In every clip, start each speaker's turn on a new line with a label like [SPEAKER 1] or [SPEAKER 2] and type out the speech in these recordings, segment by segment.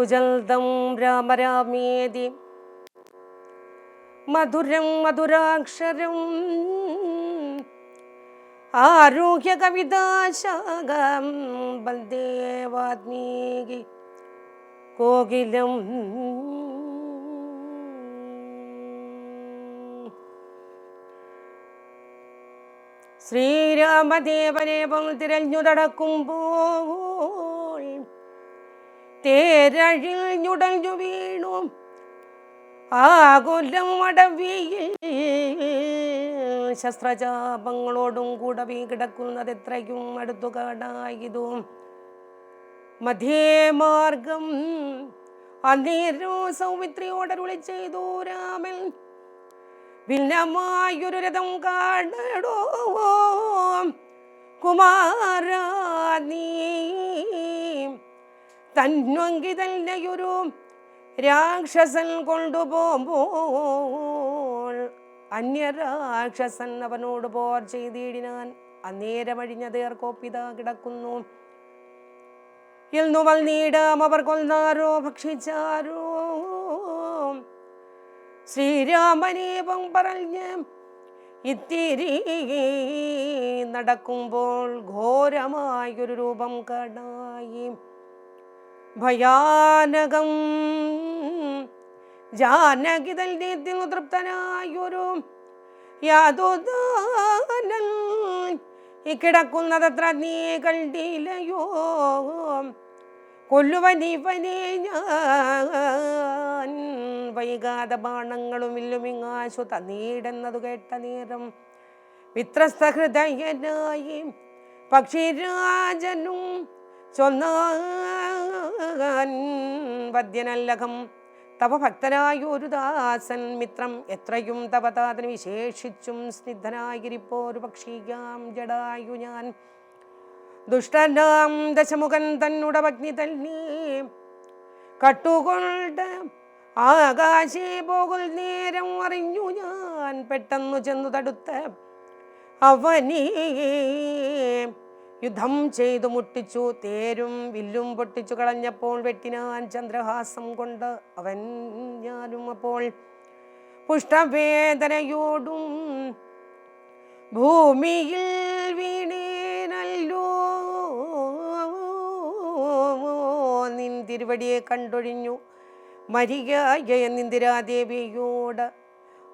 [SPEAKER 1] കുജൽദം രാമ രാമേതി മധുരം മധുരാക്ഷരം ആരോഗ്യ കവിതാശാഖം വന്ദേ വാൽമീകി കോകിലം. ശ്രീരാമദേവനെ തിരഞ്ഞു നടക്കുമ്പോൾ തേരഴിൽ ഞുടഞ്ഞു വീണു ആകുലം അടവിയിൽ ശസ്ത്രചാപങ്ങളോടും കൂടവി കിടക്കുന്നത് എത്രയും അടുത്തു കാണായതും മധ്യേ മാർഗം അന്നേരം സൗമിത്രിയോടരുളി ചെയ്തു രാമൻ, ഭിന്നമായൊരു രഥം കാണടോ കുമാരാ, നീ തന്വങ്കിതല്ലയൊരു രാക്ഷസൻ കൊണ്ടുപോകുമ്പോൾ അന്യരാക്ഷസൻ അവനോട് പോർ ചെയ്തിടിനാൻ. അന്നേരമഴിഞ്ഞതേർ കോപ്പിത കിടക്കുന്നു എന്നു വൽനീടാം അവർ കൊന്നാരോ ഭക്ഷിച്ചാരോ. ശ്രീരാമനേപം പറഞ്ഞ് ഇത്തിരി നടക്കുമ്പോൾ ഘോരമായൊരു രൂപം കാണായി. ഭയാനകം ജാനകിതൽ നീത്തിൽ തൃപ്തനായൊരു യാതൊദാനൻ കിടക്കുന്നതത്ര നീ കണ്ടില്ലയോ. കൊല്ലുവനിവനെ ഞാൻ വൈകാതെ ബാണങ്ങളും വില്ലുമിങ്ങാശു തന്നീടെന്നതു കേട്ട നേരം വിത്രസ്തഹൃദയനായി പക്ഷിരാജനും ചൊന്നാൻ, വദ്യനല്ലകം തവ ഭക്തനായൊരു ദാസൻ മിത്രം എത്രയും തവതാതന് വിശേഷിച്ചും സ്നിഗ്ധനായിരിപ്പോരു പക്ഷിയാം ജടായു ഞാൻ. ദുഷ്ടനാം ദശമുഖൻ തന്നുട പത്നി തന്നെ കട്ടുകൊണ്ട് ആകാശേ പോകുൽ നേരം അറിഞ്ഞു ഞാൻ. പെട്ടെന്നു ചെന്നു തടുത്ത് അവനെ യുദ്ധം ചെയ്തു മുട്ടിച്ചു. തേരും വില്ലും പൊട്ടിച്ചു കളഞ്ഞപ്പോൾ വെട്ടിനാൻ ചന്ദ്രഹാസം കൊണ്ട് അവൻ ഞാനും. അപ്പോൾ പുഷ്ടവേദനയോടും ഭൂമിയിൽ വീണേനല്ലോ. നിൻ തിരുവടിയെ കണ്ടൊഴിഞ്ഞു മരിയായ ഇന്ദിരാദേവിയോട്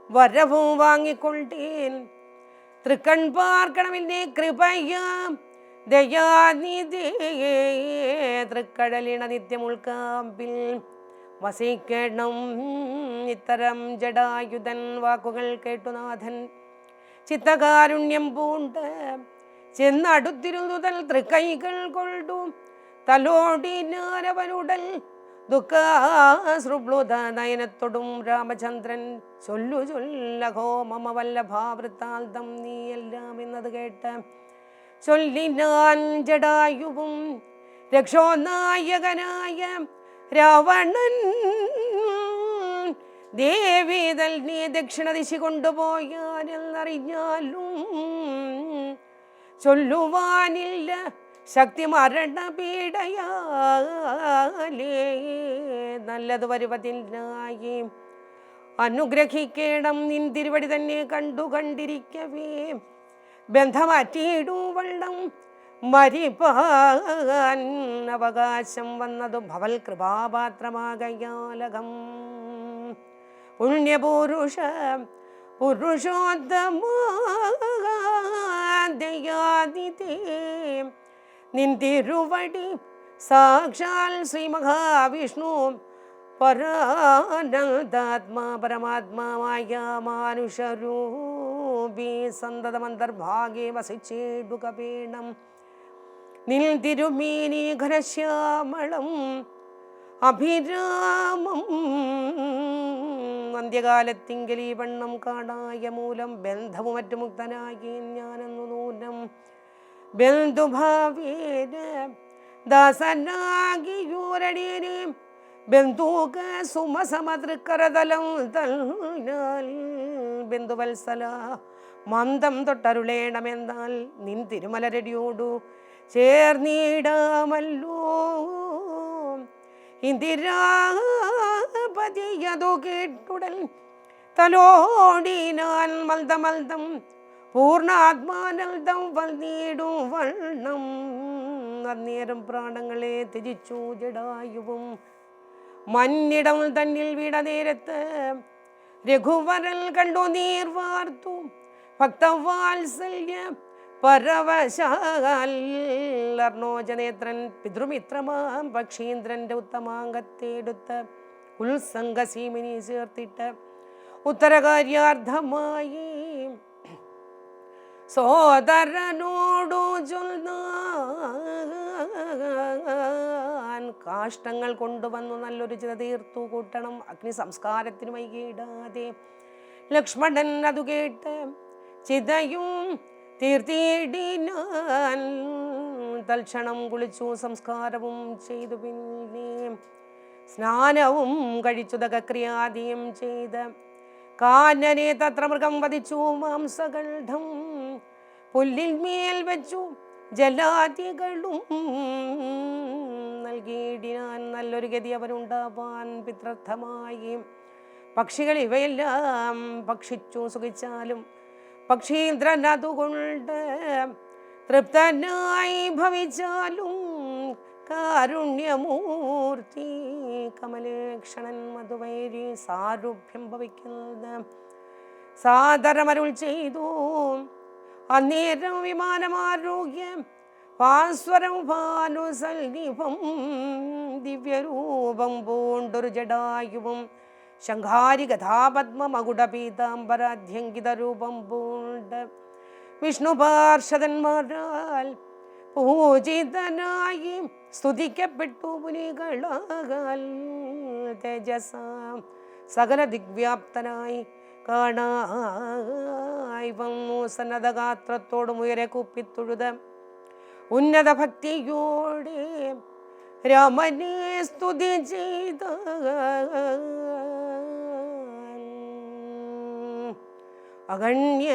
[SPEAKER 1] വരവും വാങ്ങിക്കൊണ്ടേൻ. തൃക്കൺ പാർക്കണമെന്നെ കൃപയാം ദയാനിധേ. തൃക്കടലിണ നിത്യമുൾക്കാമ്പിൽ വസിക്കണം. ഇത്തരം ജടായുധൻ വാക്കുകൾ കേട്ടുനാഥൻ ചിത്തകാരുണ്യം പൂണ്ട് ചെന്നടുത്തിരുന്നുതൽ തൃക്കൈകൾ കൊണ്ടു തലോടിനാരവനുടൽ ദുഃഖാശ്രുപ്ലുത നയനത്തൊടും രാമചന്ദ്രൻ ചൊല്ലു ചൊല്ലഹോ മമ വല്ലഭാവൃത്താന്തം നീ എല്ലാം എന്നത് കേട്ട് ചൊല്ലിനാൻ ജടായുവും രക്ഷോനായകനായ രാവണൻ. ദേവീതൽ നീ ദക്ഷിണ ദിശ കൊണ്ടുപോയാലെന്നറിഞ്ഞാലും ചൊല്ലുവാനില്ല ശക്തി മരണപീഡയാലേ. നല്ലത് വരുവതിനായി അനുഗ്രഹിക്കേണം. നിൻ തിരുവടി തന്നെ കണ്ടിരിക്കവേ ബന്ധമാറ്റിയിടൂ വള്ളം മരിപ്പാൻ അവകാശം വന്നതും ഭവൽ കൃപാപാത്രമാകയാലകം. പുണ്യപുരുഷ പുരുഷോത്തമാദയാദിതേ നിൻ തിരുവടി സാക്ഷാൽ ശ്രീ മഹാവിഷ്ണു പരാനന്ദാത്മാ പരമാത്മാവായ മാനുഷരൂപി സന്തതമന്തർഭാഗേ വസിച്ചേടുക വേണം. നിൻ തിരുമേനി ഘനശ്യാമളം അഭിരാമം അന്ത്യകാലത്തിങ്കൽ ഈ വണ്ണം കാണായ മൂലം ബന്ധവും മറ്റു മുക്തനായി ഞാനെന്നു നൂനം. ബന്ധുഭാവേന ദാസനാകിയൂരടീനെ ബന്ധുക സുമസമതൃക്കരതലം തന്നാൽ ബന്ധുവത്സല മന്ദം തൊട്ടരുളേണമെന്നാൽ നിൻ തിരുമലരടിയോടു ചേർന്നിടാമല്ലോ. ഇന്ദിരാപതിയതു കേട്ടുടൽ തലോടിനാൻ മൽദമൽദം പൂർണ്ണാത്മാനന്ദം വന്നിടും വണ്ണം. അന്നേരം പ്രാണങ്ങളെ ത്യജിച്ചു ജടായുവും. മന്നിടം തന്നിൽ വീണ നേരത്ത് രഘുവരൽ കണ്ടു നീർ വാർത്തു ഭക്തവാത്സല്യ പരവശാൽ. അർണോജനേത്രൻ പിതൃമിത്രമാം പക്ഷീന്ദ്രന്റെ ഉത്തമാംഗത്തെടുത്ത് ഉത്സംഗസീമിനി ചേർത്തിട്ട് ഉത്തരകാര്യാർത്ഥമായി സോദരനോടു ചൊല്ലാൻ. കാഷ്ടങ്ങൾ കൊണ്ടുവന്നു നല്ലൊരു ചിത തീർത്തു കൂട്ടണം, അഗ്നി സംസ്കാരത്തിന് വൈകിടാതെ. ലക്ഷ്മണൻ അതു കേട്ട് ചിതയും തീർത്തിയിടിനാൻ. തൽക്ഷണം കുളിച്ചു സംസ്കാരവും ചെയ്തു. പിന്നെ സ്നാനവും കഴിച്ചു ദഗക്രിയാദിയും ചെയ്ത് കാനനെ തത്ര മൃഗം വധിച്ചു മാംസകണ്ഠം പുല്ലിൽ മേൽ വെച്ചു ജലാദികളും നൽകിയിടിനാൻ. നല്ലൊരു ഗതി അവനുണ്ടാവാൻ പിത്രർത്ഥമായി. പക്ഷികൾ ഇവയെല്ലാം ഭക്ഷിച്ചു സുഖിച്ചാലും പക്ഷീന്ദ്രൻ അതുകൊണ്ട് തൃപ്തനായി ഭവിച്ചാലും കാരുണ്യമൂർത്തി കമലേക്ഷണൻ മധുവൈരി സാരൂപ്യം ഭവിക്കുന്നത് സാദരമരുൾ ചെയ്തു. അന്നേരം വിമാനമാരോഗ്യം പാസ്വരം ഭാനുസൽനിഭം ദിവ്യരൂപം പൂണ്ടൊരു ജടായുവും ശംഖാരി ഗഥാപത്മ മകുടപീതാംബരാധ്യങ്കിത രൂപം പൂണ്ട് വിഷ്ണു പാർഷദന്മാരാൽ പൂജിതനായി സ്തുതിക്കപ്പെട്ടു പുനികളാൽ. തേജസ സകല ദിഗ്വ്യാപ്തനായി കാണായി വന്നു. സന്നദ്ധഗാത്രത്തോടും ഉയരെ കുപ്പിത്തൊഴുത ഉന്നത ഭക്തിയോടെ രാമനെ സ്തുതി ചെയ്ത. അഗണ്യ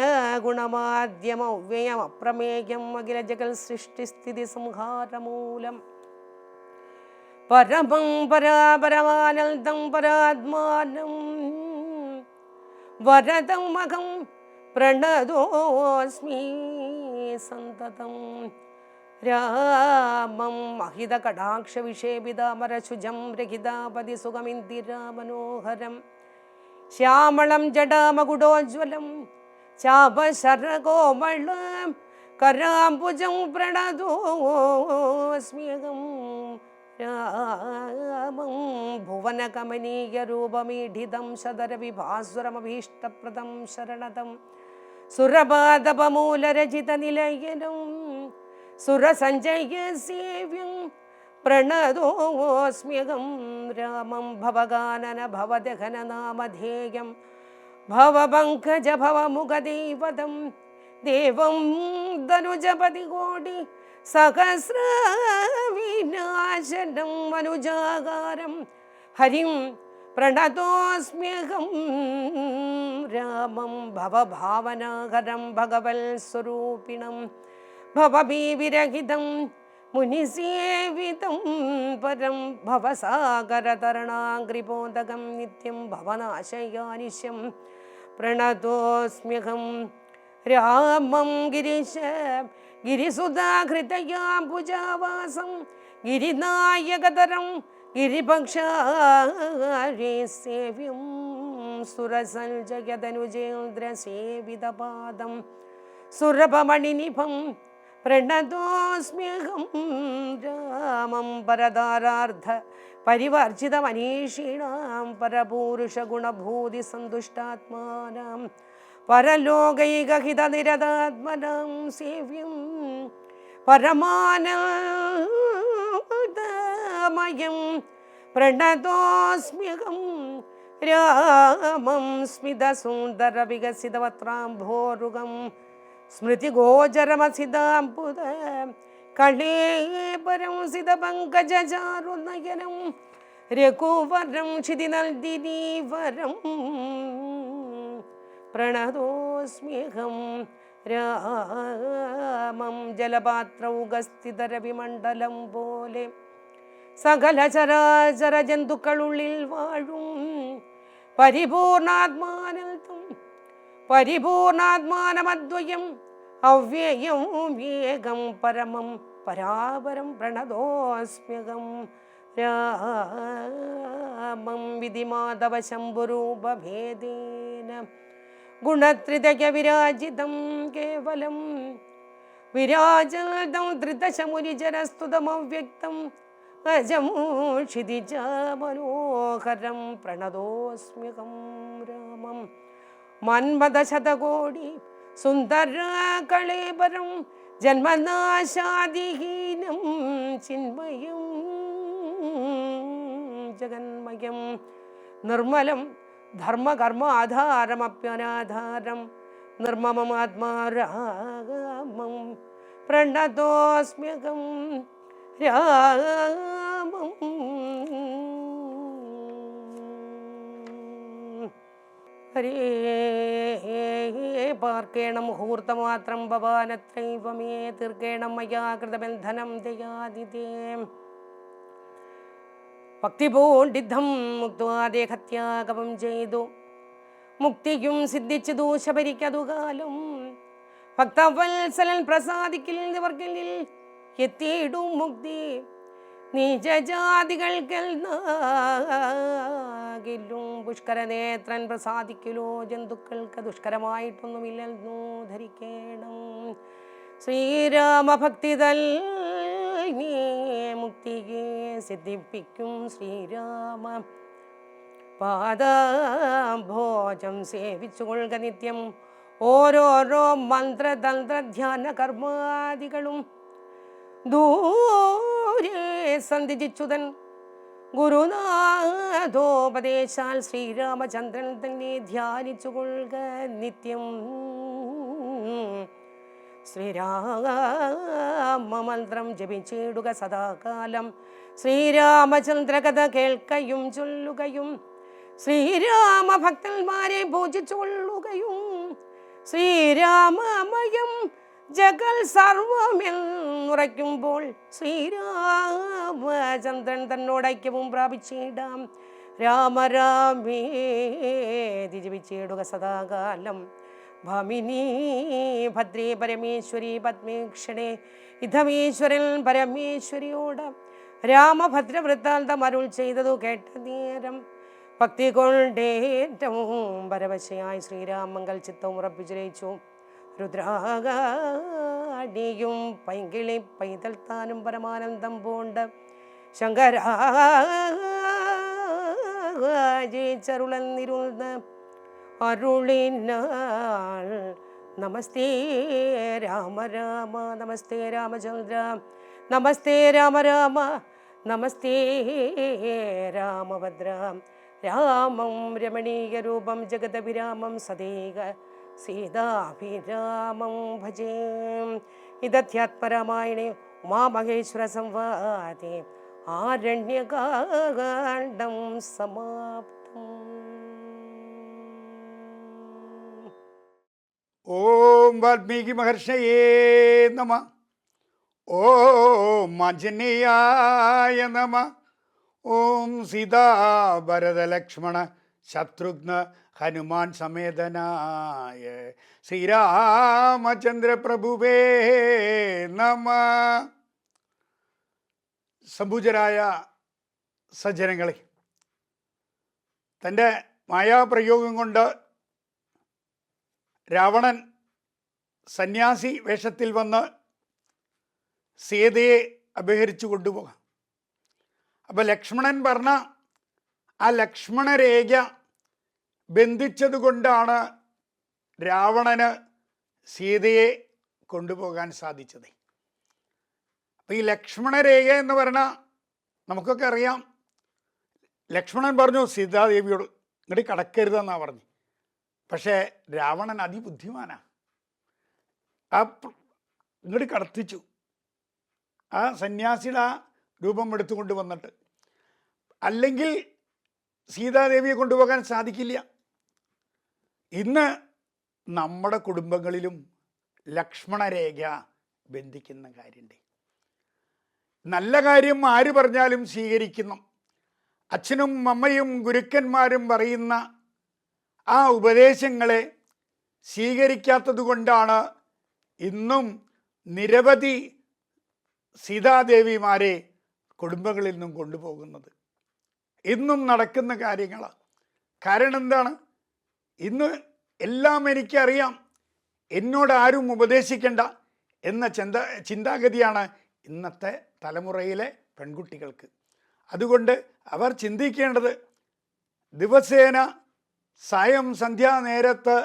[SPEAKER 1] ഗുണമാദ്യമവ്യയം അപ്രമേയം അഖില ജഗൽ സൃഷ്ടിസ്ഥിതി സംഹാരമൂലം പരമം പരാപരമാനന്ദം പരാത്മാനം വരദം മകം പ്രണതോസ്മി സന്തതം. രാമം മഹിത കടാക്ഷ വിഷേപിതാമരശുജം രഹിതാപതി സുഖമിന്ദിരാ മനോഹരം ശ്യാമളം ജടാമകുടോജ്വലം ചാപശരകോമളം കരാംബുജം പ്രണതോസ്മ്യഹം. രാമം ഭുവനകമനീയ രൂപമീഢിതം ശതരവിഭാസുരമഭീഷ്ടപ്രദം ശരണതം സുരപാദപമൂലരചിത നിലയനം സുരസഞ്ജയ സേവ്യം പ്രണതോസ്മ്യഹം. രാമം ഭവഗാനന ഭവദഹന നാമധേയം ഭവപങ്കജ ഭവമുഖദൈവതം ദേവം ധനുജപതി കോടി സഹസ്രവിനാശനം മനുജാകാരം ഹരിം പ്രണതോസ്മ്യഹം. രാമം ഭവഭാവനാകരം ഭഗവൽ സ്വരൂപിണം ഭവഭീവിരഹിതം മുനിസേവിതം പരം ഭവസാഗരതരണാഗ്രിബോധകം നിത്യം ഭവനാശയാനിശം പ്രണതോസ്മ്യഹം. രാമം ഗിരീശ ഗിരിസുധാഘൃതയാംബുജാവാസം ഗിരിനായകതരം ഗിരിപക്ഷാരേസേവ്യം സുരസഞ്ജയതനുജേന്ദ്രസേവിതപാദം സുരഭമണിനിഭം പ്രണതോസ്മ്യഹം. രാമം പരതാരാർത്ഥ പരിവർജിതമനീഷീണാം പരപൂരുഷഗുണഭൂതി സന്തുഷ്ടാത്മാനാം പരലോകൈകഹിതനിരതാത്മനാം സേവ്യം പരമാനന്ദമയം പ്രണതോസ്മ്യഹം. രാമം സ്മിതസുന്ദര വികസിതവത്രാംഭോരുഗം സ്മൃതിഗോചരമസിതാംബുദ കളേപരം സിതപങ്കജചാരുനയനം രഘുവരം ക്ഷിതിനന്ദിനീവരം പ്രണതോസ്മ്യഹം. രാമം ജലപാത്രൗകസ്ഥിതരവിമണ്ഡലം പോലെ സകല ചരാചര ജന്തുക്കളുള്ളിൽ വാഴും പരിപൂർണാത്മാനൽത്തും പരിപൂർണാത്മാനമദ്വയം അവ്യയം വേഗം പരമം പരാപരം പ്രണതോസ്മ്യകം രാമം വിധിമാധവ ശംഭുരൂപഭേദേന ഗുണത്രിതയ വിരാജിതം കേവലം വിരാജതം ധൃതശമുനിജരസ്തുതമവ്യക്തം അജം ക്ഷിതിജ മനോഹരം പ്രണതോസ്മ്യകം രാമം മന്മദശതകോടി സുന്ദര കളേബരം ജന്മനാശാദിഹീനം ചിന്മയം ജഗന്മയം നിർമ്മലം ധർമ്മകർമ്മ ആധാരമപ്യനാധാരം നിർമ്മമമാത്മാരാമം പ്രണതോസ്മ്യകം രാമം. ഹരേ പാർക്കേണ മുഹൂർത്തമാത്രം ഭവാനത്രൈവ മേ തീർക്കേണം മയാ കൃതബന്ധനം ദയാതിഥേ ഭക്തിപൂണ്ടിദ്ധം മുക്ത്വാ ദേഹത്യാഗമം ചെയ്തു മുക്തിയും സിദ്ധിച്ചതു ശബരിക്കതു കാലം ഭക്തവത്സലൻ പ്രസാദിക്കിൽ നിവർക്കലിൽ എത്തിയിടും മുക്തി നീചജാതികൾക്കെല്ലാം പുഷ്കരനേത്രൻ പ്രസാദിക്കലോ ജന്തുക്കൾക്ക് ദുഷ്കരമായിട്ടൊന്നുമില്ലെന്നു ധരിക്കണം. ശ്രീരാമഭക്തി നീ മുക്തിയെ സിദ്ധിപ്പിക്കും ശ്രീരാമ പാദഭോജം സേവിച്ചുകൊള്ളുക നിത്യം ഓരോരോ മന്ത്രതന്ത്ര ധ്യാന കർമാദികളും ദൂരെ സന്ധിച്ചുതൻ ഗുരുനാഥോപദേശാൽ ശ്രീരാമചന്ദ്രൻ തന്നെ ധ്യാനിച്ചുകൊള്ളുക നിത്യം. ശ്രീരാമമന്ത്രം ജപിച്ചിടുക സദാകാലം ശ്രീരാമചന്ദ്ര കഥ കേൾക്കയും ചൊല്ലുകയും ശ്രീരാമഭക്തന്മാരെ പൂജിച്ചുകൊള്ളുകയും ശ്രീരാമമയം ജഗൽ സർവമെന്നുറയ്ക്കുമ്പോൾ ശ്രീരാമചന്ദ്രൻ തന്നോട് ഐക്യവും പ്രാപിച്ചിടാം. രാമരാമേതി ജപിച്ചിടുക സദാകാലം ഭാമിനി ഭദ്രേ പരമേശ്വരി പത്മേക്ഷണേ ഇതമേശ്വരൻ പരമേശ്വരിയോട് രാമഭദ്രവൃത്താന്തം അരുൾ ചെയ്തതു കേട്ട നേരം ഭക്തി കൊണ്ടേറ്റവും പരവശയായി ശ്രീരാമങ്കൽ ചിത്തവും ഉറപ്പിച്ചു. രുദ്രാകാടിയും പൈങ്കിളി പൈതൽ താനും പരമാനന്ദം പൂണ്ട് ശങ്കരാചരുളന്നിരുന്ന് അരുളിനാൾ നമസ്തേ രാമ രാമ നമസ്തേ രാമചന്ദ്ര നമസ്തേ രാമ രാമ നമസ്തേ രാമഭദ്ര രാമം രമണീയ രൂപം ജഗദഭിരാമം സദേക സീതാഭിരാമം ഭജേ. ഇതധ്യാത്മരാമായണേ ഉമാമഹേശ്വര സംവാദേ ആരണ്യകാണ്ഡം സമാപ്തം.
[SPEAKER 2] ഓം വാൽമീകി മഹർഷയേ നമഃ. ഓം ആഞ്ജനേയായ നമഃ. ഓം സീതാ ഭരത ലക്ഷ്മണ ശത്രുഘ്ന ഹനുമാൻ സമേതനായ ശ്രീരാമചന്ദ്ര പ്രഭുവേ നമഃ. സംഭൂജരായ സജ്ജനങ്ങളെ, തൻ്റെ മായാപ്രയോഗം കൊണ്ട് രാവണൻ സന്യാസി വേഷത്തിൽ വന്ന് സീതയെ അപഹരിച്ചു കൊണ്ടുപോകാം. അപ്പോൾ ലക്ഷ്മണൻ പറഞ്ഞ ആ ലക്ഷ്മണരേഖ ബന്ധിച്ചത് കൊണ്ടാണ് രാവണന് സീതയെ കൊണ്ടുപോകാൻ സാധിച്ചത്. അപ്പോൾ ഈ ലക്ഷ്മണരേഖ എന്ന് പറഞ്ഞാൽ നമുക്കൊക്കെ അറിയാം. ലക്ഷ്മണൻ പറഞ്ഞു സീതാദേവിയോട് ഇങ്ങോട്ട് കടക്കരുതെന്നാണ് പറഞ്ഞു. പക്ഷേ രാവണൻ അതിബുദ്ധിമാനാണ്. ഇങ്ങോട്ട് കടത്തിച്ചു. ആ സന്യാസിയുടെ ആ രൂപം എടുത്തുകൊണ്ട് വന്നിട്ട്, അല്ലെങ്കിൽ സീതാദേവിയെ കൊണ്ടുപോകാൻ സാധിക്കില്ല. ഇന്ന് നമ്മുടെ കുടുംബങ്ങളിലും ലക്ഷ്മണരേഖ ബന്ധിക്കുന്ന കാര്യമുണ്ട്. നല്ല കാര്യം ആര് പറഞ്ഞാലും സ്വീകരിക്കുന്നു. അച്ഛനും അമ്മയും ഗുരുക്കന്മാരും പറയുന്ന ആ ഉപദേശങ്ങളെ സ്വീകരിക്കാത്തത് കൊണ്ടാണ് ഇന്നും നിരവധി സീതാദേവിമാരെ കുടുംബങ്ങളിൽ നിന്നും കൊണ്ടുപോകുന്നത്. ഇന്നും നടക്കുന്ന കാര്യങ്ങളാണ്. കാരണം എന്താണ്? ഇന്ന് എല്ലാം എനിക്കറിയാം, എന്നോട് ആരും ഉപദേശിക്കണ്ട എന്ന ചിന്താഗതിയാണ് ഇന്നത്തെ തലമുറയിലെ പെൺകുട്ടികൾക്ക്. അതുകൊണ്ട് അവർ ചിന്തിക്കേണ്ടത് ദിവസേന സായം സന്ധ്യാനേരത്ത്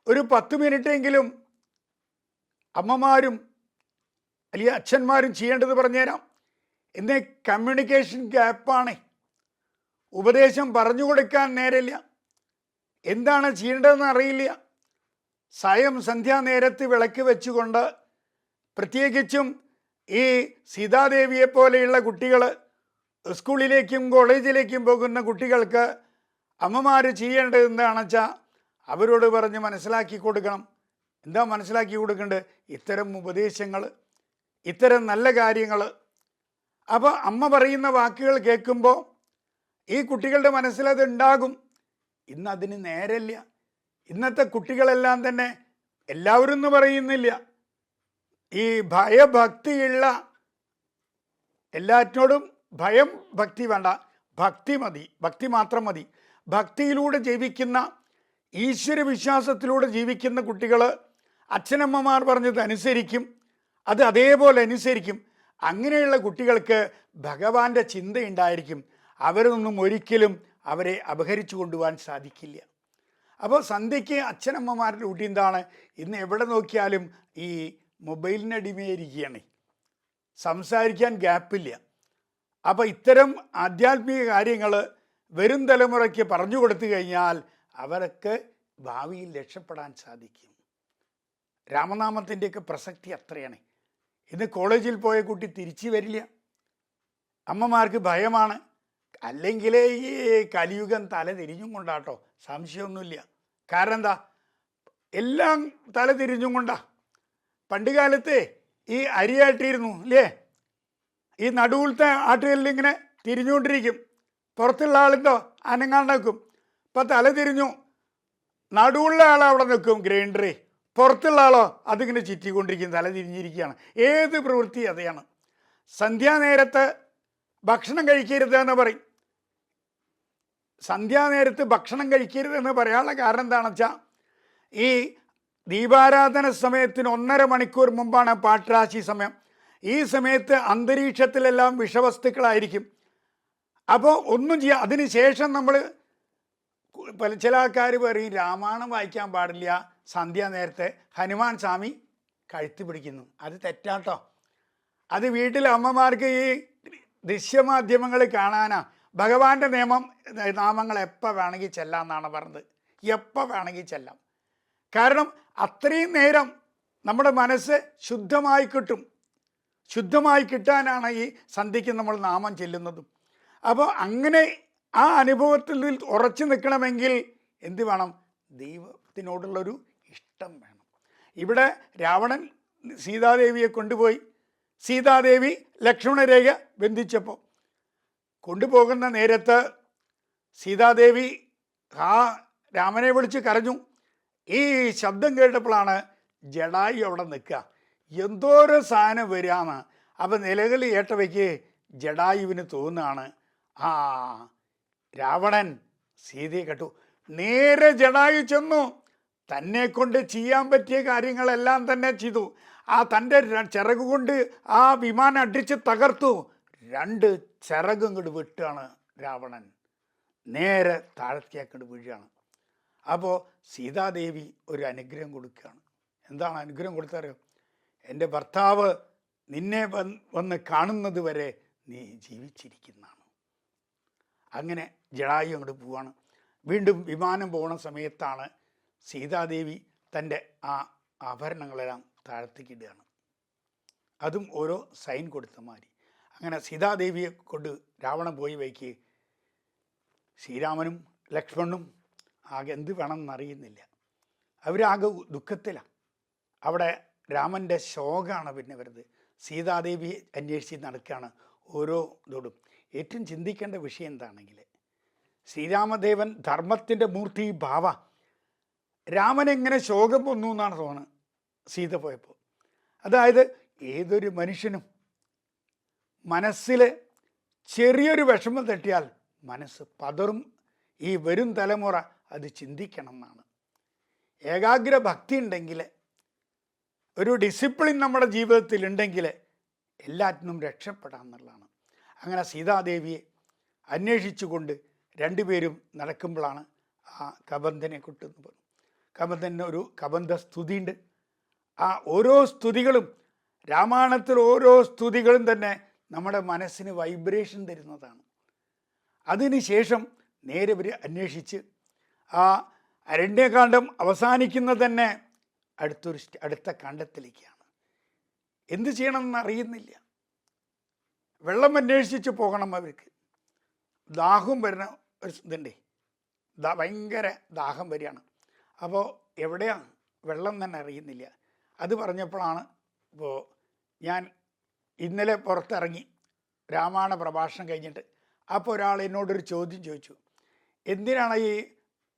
[SPEAKER 2] ഒരു 10 മിനിറ്റെങ്കിലും അമ്മമാരും അല്ലെങ്കിൽ അച്ഛന്മാരും ചെയ്യേണ്ടത് പറഞ്ഞുതരാം. എന്നേ കമ്മ്യൂണിക്കേഷൻ ഗ്യാപ്പാണ്. ഉപദേശം പറഞ്ഞു കൊടുക്കാൻ നേരമില്ല, എന്താണ് ചെയ്യേണ്ടതെന്ന് അറിയില്ല. സായം സന്ധ്യാനേരത്ത് വിളക്ക് വെച്ചുകൊണ്ട്, പ്രത്യേകിച്ചും ഈ സീതാദേവിയെ പോലെയുള്ള കുട്ടികൾ, സ്കൂളിലേക്കും കോളേജിലേക്കും പോകുന്ന കുട്ടികൾക്ക് അമ്മമാർ ചെയ്യേണ്ടത് എന്താണെന്ന് വെച്ചാൽ അവരോട് പറഞ്ഞ് മനസ്സിലാക്കി കൊടുക്കണം. എന്താ മനസ്സിലാക്കി കൊടുക്കേണ്ടത്? ഇത്തരം ഉപദേശങ്ങൾ, ഇത്തരം നല്ല കാര്യങ്ങൾ. അപ്പോൾ അമ്മ പറയുന്ന വാക്കുകൾ കേൾക്കുമ്പോൾ ഈ കുട്ടികളുടെ മനസ്സിലത് ഉണ്ടാകും. ഇന്ന് അതിന് നേരമില്ല. ഇന്നത്തെ കുട്ടികളെല്ലാം തന്നെ, എല്ലാവരും എന്ന് പറയുന്നില്ല, ഈ ഭയഭക്തിയുള്ള, എല്ലാറ്റിനോടും ഭയം ഭക്തി വേണ്ട, ഭക്തി മതി, ഭക്തി മാത്രം മതി. ഭക്തിയിലൂടെ ജീവിക്കുന്ന, ഈശ്വര വിശ്വാസത്തിലൂടെ ജീവിക്കുന്ന കുട്ടികൾ അച്ഛനമ്മമാർ പറഞ്ഞത് അനുസരിക്കും, അത് അതേപോലെ അനുസരിക്കും. അങ്ങനെയുള്ള കുട്ടികൾക്ക് ഭഗവാന്റെ ചിന്തയുണ്ടായിരിക്കും. അവരൊന്നും ഒരിക്കലും അവരെ അപഹരിച്ചു കൊണ്ടുപോകാൻ സാധിക്കില്ല. അപ്പോൾ സന്ധ്യയ്ക്ക് അച്ഛനമ്മമാരുടെ ഡ്യൂട്ടി എന്താണ്? ഇന്ന് എവിടെ നോക്കിയാലും ഈ മൊബൈലിനടിമയായിരിക്കുകയാണ്, സംസാരിക്കാൻ ഗ്യാപ്പില്ല. അപ്പോൾ ഇത്തരം ആധ്യാത്മിക കാര്യങ്ങൾ വരും തലമുറയ്ക്ക് പറഞ്ഞു കൊടുത്തു കഴിഞ്ഞാൽ അവർക്ക് ഭാവിയിൽ രക്ഷപ്പെടാൻ സാധിക്കും. രാമനാമത്തിൻ്റെയൊക്കെ പ്രസക്തി അത്രയാണ്. ഇന്ന് കോളേജിൽ പോയ കുട്ടി തിരിച്ചു വരില്ല. അമ്മമാർക്ക് ഭയമാണ്. അല്ലെങ്കിൽ ഈ കലിയുഗം തല തിരിഞ്ഞും കൊണ്ടാട്ടോ, സംശയമൊന്നുമില്ല. കാരണം എന്താ? എല്ലാം തല തിരിഞ്ഞും കൊണ്ടാ. പണ്ട് കാലത്തെ ഈ അരിയാട്ടിയിരുന്നു അല്ലേ, ഈ നടുവിലത്തെ ആട്ടുകളിൽ ഇങ്ങനെ തിരിഞ്ഞുകൊണ്ടിരിക്കും, പുറത്തുള്ള ആളെന്തോ അനങ്ങാണ്ട് നിൽക്കും. ഇപ്പം തല തിരിഞ്ഞു, നടുവുള്ള ആൾ അവിടെ നിൽക്കും ഗ്രൈൻഡറേ, പുറത്തുള്ള ആളോ അതിങ്ങനെ ചുറ്റിക്കൊണ്ടിരിക്കും, തല തിരിഞ്ഞിരിക്കുകയാണ്. ഏത് പ്രവൃത്തി അതെയാണ്. സന്ധ്യാനേരത്ത് ഭക്ഷണം കഴിക്കരുതെന്ന് പറയും. സന്ധ്യാനേരത്ത് ഭക്ഷണം കഴിക്കരുതെന്ന് പറയാനുള്ള കാരണം എന്താണെന്ന് വെച്ചാൽ, ഈ ദീപാരാധന സമയത്തിന് 1.5 മണിക്കൂർ മുമ്പാണ് പാട്ടരാശി സമയം. ഈ സമയത്ത് അന്തരീക്ഷത്തിലെല്ലാം വിഷവസ്തുക്കളായിരിക്കും. അപ്പോൾ ഒന്നും ചെയ്യാം. അതിന് ശേഷം നമ്മൾ ചില ആൾക്കാർ പറയും രാമായണം വായിക്കാൻ പാടില്ല സന്ധ്യാനേരത്തെ, ഹനുമാൻ സ്വാമി കഴുത്തി പിടിക്കുന്നു. അത് തെറ്റാട്ടോ. അത് വീട്ടിലെ അമ്മമാർക്ക് ഈ ദൃശ്യമാധ്യമങ്ങൾ കാണാനാ. ഭഗവാന്റെ നാമങ്ങൾ എപ്പോൾ വേണമെങ്കിൽ ചെല്ലാം എന്നാണ് പറഞ്ഞത്. എപ്പോൾ വേണമെങ്കിൽ ചെല്ലാം. കാരണം അത്രയും നേരം നമ്മുടെ മനസ്സ് ശുദ്ധമായി കിട്ടും. ശുദ്ധമായി കിട്ടാനാണ് ഈ സന്ധ്യയ്ക്ക് നമ്മൾ നാമം ചെല്ലുന്നതും. അപ്പോൾ അങ്ങനെ ആ അനുഭവത്തിൽ ഉറച്ചു നിൽക്കണമെങ്കിൽ എന്ത് വേണം? ദൈവത്തിനോടുള്ളൊരു ഇഷ്ടം വേണം. ഇവിടെ രാവണൻ സീതാദേവിയെ കൊണ്ടുപോയി, സീതാദേവി ലക്ഷ്മണരേഖ ബന്ധിച്ചപ്പോൾ കൊണ്ടുപോകുന്ന നേരത്ത് സീതാദേവി രാമനെ വിളിച്ച് കരഞ്ഞു. ഈ ശബ്ദം കേട്ടപ്പോഴാണ് ജടായു അവിടെ നിൽക്കുക. എന്തോരം സാധനം വരികയെന്ന്. അപ്പം നിലകൾ ഏട്ടവയ്ക്ക് ജടായുവിന് തോന്നുകയാണ്, ആ രാവണൻ സീതയെ കെട്ടു. നേരെ ജടായു ചെന്നു, തന്നെ കൊണ്ട് ചെയ്യാൻ പറ്റിയ കാര്യങ്ങളെല്ലാം തന്നെ ചെയ്തു. ആ തൻ്റെ ചിറക് കൊണ്ട് ആ വിമാനം അടിച്ച് തകർത്തു. 2 ചിറകും കൊണ്ട് വിട്ടാണ് രാവണൻ. നേരെ താഴത്തേക്കോട്ട് വീഴുകയാണ്. അപ്പോൾ സീതാദേവി ഒരു അനുഗ്രഹം കൊടുക്കുകയാണ്. എന്താണ് അനുഗ്രഹം കൊടുത്തറിയോ? എൻ്റെ ഭർത്താവ് നിന്നെ വന്ന് കാണുന്നത് വരെ നീ ജീവിച്ചിരിക്കുന്നതാണ്. അങ്ങനെ ജടായു അങ്ങോട്ട് പോവാണ്. വീണ്ടും വിമാനം പോകുന്ന സമയത്താണ് സീതാദേവി തൻ്റെ ആ ആഭരണങ്ങളെല്ലാം താഴത്തേക്ക് ഇടുകയാണ്. അതും ഓരോ സൈൻ കൊടുത്ത മാതിരി. അങ്ങനെ സീതാദേവിയെ കൊണ്ട് രാവണൻ പോയി വയ്ക്ക് ശ്രീരാമനും ലക്ഷ്മണനും ആകെ എന്ത് വേണമെന്നറിയുന്നില്ല. അവരാകെ ദുഃഖത്തിലാണ്. അവിടെ രാമൻ്റെ ശോകമാണ് പിന്നെ വരുന്നത്. സീതാദേവി അന്വേഷിച്ച് നടക്കുകയാണ് ഓരോ ഇതോടും. ഏറ്റവും ചിന്തിക്കേണ്ട വിഷയം എന്താണെങ്കിൽ, ശ്രീരാമദേവൻ ധർമ്മത്തിൻ്റെ മൂർത്തി ഭാവ. രാമനെങ്ങനെ ശോകം വന്നു എന്നാണ് തോന്നുന്നത് സീത പോയപ്പോൾ. അതായത് ഏതൊരു മനുഷ്യനും മനസ്സിൽ ചെറിയൊരു വിഷമം തട്ടിയാൽ മനസ്സ് പതറും. ഈ വരും തലമുറ അത് ചിന്തിക്കണം എന്നാണ്. ഏകാഗ്ര ഭക്തി ഉണ്ടെങ്കിൽ, ഒരു ഡിസിപ്ലിൻ നമ്മുടെ ജീവിതത്തിൽ ഉണ്ടെങ്കിൽ എല്ലാറ്റിനും രക്ഷപ്പെടാം എന്നുള്ളതാണ്. അങ്ങനെ സീതാദേവിയെ അന്വേഷിച്ചുകൊണ്ട് രണ്ടുപേരും നടക്കുമ്പോഴാണ് ആ കബന്ധനെ കിട്ടുന്നത്. കബന്ധന് ഒരു കബന്ധ സ്തുതിയുണ്ട്. ആ ഓരോ സ്തുതികളും, രാമായണത്തിൽ ഓരോ സ്തുതികളും തന്നെ നമ്മുടെ മനസ്സിന് വൈബ്രേഷൻ തരുന്നതാണ്. അതിനുശേഷം നേരെ ഇവർ അന്വേഷിച്ച് ആ അരണ്യകാന്ഡം അവസാനിക്കുന്നത് തന്നെ അടുത്ത കാണ്ഡത്തിലേക്കാണ്. എന്ത് ചെയ്യണമെന്ന് അറിയുന്നില്ല. വെള്ളം അന്വേഷിച്ച് പോകണം അവർക്ക്. ദാഹം വരുന്ന ഒരു ഇതുണ്ടേ, ഭയങ്കര ദാഹം വരികയാണ്. അപ്പോൾ എവിടെയാണ് വെള്ളം തന്നെ അറിയുന്നില്ല. അത് പറഞ്ഞപ്പോഴാണ്, ഇപ്പോൾ ഞാൻ ഇന്നലെ പുറത്തിറങ്ങി രാമായണ പ്രഭാഷണം കഴിഞ്ഞിട്ട്, അപ്പോൾ ഒരാൾ എന്നോടൊരു ചോദ്യം ചോദിച്ചു, എന്തിനാണ് ഈ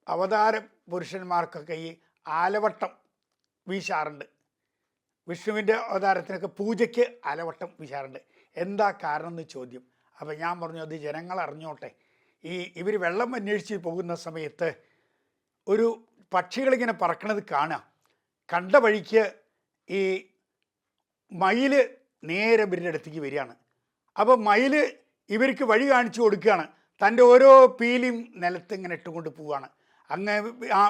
[SPEAKER 2] അവതാര പുരുഷന്മാർക്കൊക്കെ ഈ ആലവട്ടം വീശാറുണ്ട്? വിഷ്ണുവിൻ്റെ അവതാരത്തിനൊക്കെ പൂജയ്ക്ക് ആലവട്ടം വീശാറുണ്ട്, എന്താ കാരണം എന്ന് ചോദ്യം. അപ്പോൾ ഞാൻ പറഞ്ഞു, അത് ജനങ്ങൾ അറിഞ്ഞോട്ടെ. ഇവർ വെള്ളം അന്വേഷിച്ച് പോകുന്ന സമയത്ത് ഒരു പക്ഷികളിങ്ങനെ പറക്കണത് കാണുക. കണ്ട വഴിക്ക് ഈ മയിൽ നേരെ ഇവരുടെ അടുത്തേക്ക് വരികയാണ്. അപ്പോൾ മയിൽ ഇവർക്ക് വഴി കാണിച്ചു കൊടുക്കുകയാണ്. തൻ്റെ ഓരോ പീലിയും നിലത്ത് ഇങ്ങനെ ഇട്ടുകൊണ്ട് പോവുകയാണ്. അങ്ങ് ആ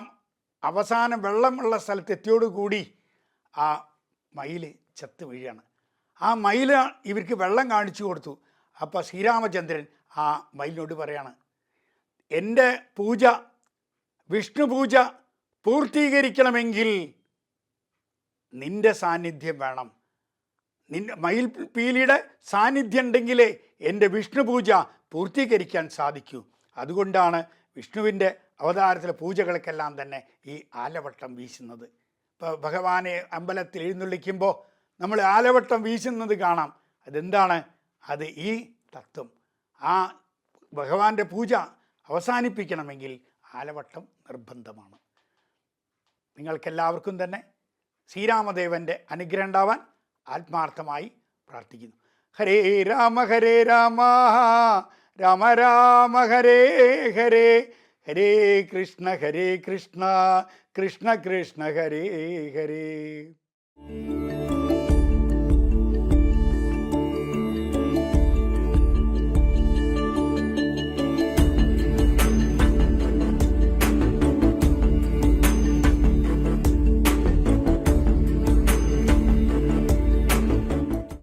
[SPEAKER 2] അവസാനം വെള്ളമുള്ള സ്ഥലത്ത് എത്തിയോടുകൂടി ആ മയിൽ ചത്ത് വീഴുകയാണ്. ആ മയിൽ ഇവർക്ക് വെള്ളം കാണിച്ചു കൊടുത്തു. അപ്പോൾ ശ്രീരാമചന്ദ്രൻ ആ മയിലിനോട് പറയാണ്, എൻ്റെ പൂജ, വിഷ്ണു പൂജ പൂർത്തീകരിക്കണമെങ്കിൽ നിൻ്റെ സാന്നിധ്യം വേണം. മയിൽ പീലിയുടെ സാന്നിധ്യം ഉണ്ടെങ്കിലേ എൻ്റെ വിഷ്ണു പൂജ പൂർത്തീകരിക്കാൻ സാധിക്കൂ. അതുകൊണ്ടാണ് വിഷ്ണുവിൻ്റെ അവതാരത്തിലെ പൂജകൾക്കെല്ലാം തന്നെ ഈ ആലവട്ടം വീശുന്നത്. ഇപ്പോൾ ഭഗവാനെ അമ്പലത്തിൽ എഴുന്നള്ളിക്കുമ്പോൾ നമ്മൾ ആലവട്ടം വീശുന്നത് കാണാം. അതെന്താണ്? അത് ഈ തത്വം. ആ ഭഗവാന്റെ പൂജ അവസാനിപ്പിക്കണമെങ്കിൽ ആലവട്ടം നിർബന്ധമാണ്. നിങ്ങൾക്കെല്ലാവർക്കും തന്നെ ശ്രീരാമദേവൻ്റെ അനുഗ്രഹം ഉണ്ടാവാൻ ആത്മാർത്ഥമായി പ്രാർത്ഥിക്കുന്നു. ഹരേ രാമ രാമ രാമ ഹരേ ഹരേ, ഹരേ കൃഷ്ണ കൃഷ്ണ കൃഷ്ണ ഹരേ ഹരേ.